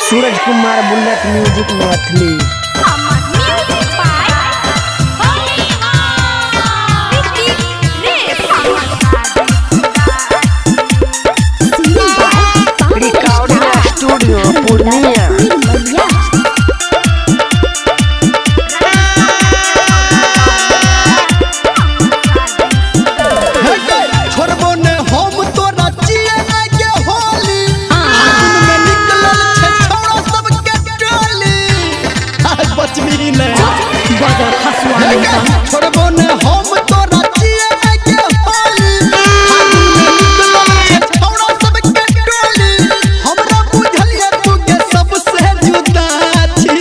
सूरज Kumar bullet music Maithili. Recording studio Purnia. छोड़बो ने हम तोरा जिए के होली छोड़ो सब के टोली हमरा बुझलिए तू के सबसे जुदा छी।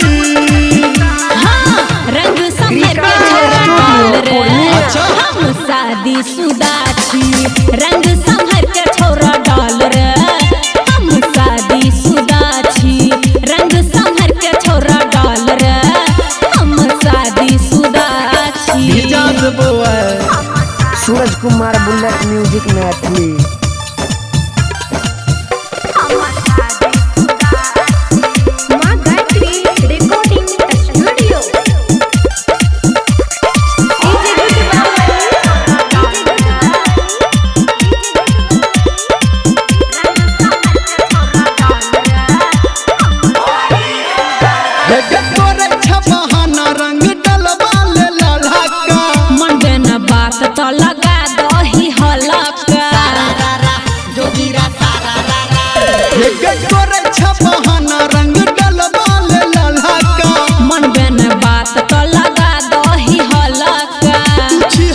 हां रंग संभर के छोरा डाल रे हम शादी शुदा छी। रंग संभर के छोरा डाल रे हम शादी शुदा छी। रंग संभर के छोरा डाल रे हम शादी शुदा सूरज कुमार बुलेट म्यूजिक मैथिली। तो लगा दही हलका रंग डलवाले ललका मन बेन बात तो लगा दही हलका।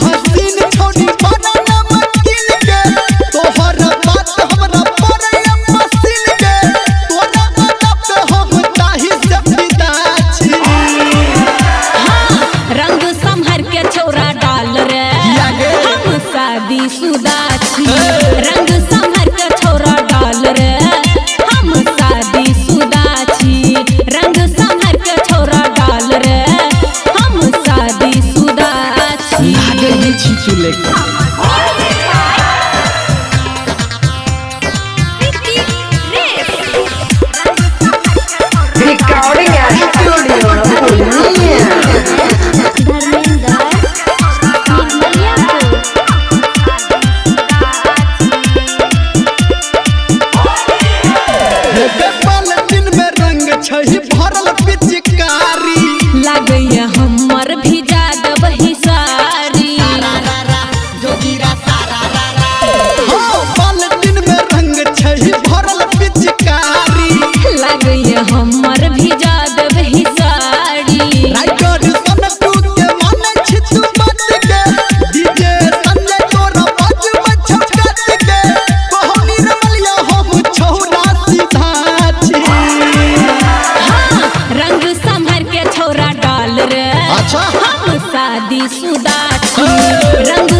हसीन छोड़ी बना नमकीन के तोहर बात हमरा पड़े मसीन के तोरा बात पे हम ताही से फिदा छी। हां रंग संभर के छोरा डाल रे हम शादी शुदा छी। रंग संभर के छोरा डाल रे हम शादी शुदा छी। रंग संभर के छोरा डाल रे हम शादी शुदा छी। लागे ही छिचुले रिकॉर्डिंग स्टूडियो पूर्णिया। भरल पिचकारी लागैया हमर भिजा दबही सारी। बाल्टीन में रंग छै भरल पिचकारी लागैया हमर भिजा दबही साड़ी। राइटर सनटू के माने छी तू बात के डीजे संजय तोरा बाजू छकत के कहनी रमलिया हम छोरा सीधा छी। रंग संभर के छोरा डाल रे अच्छा हम शादी शुदा छी। रंग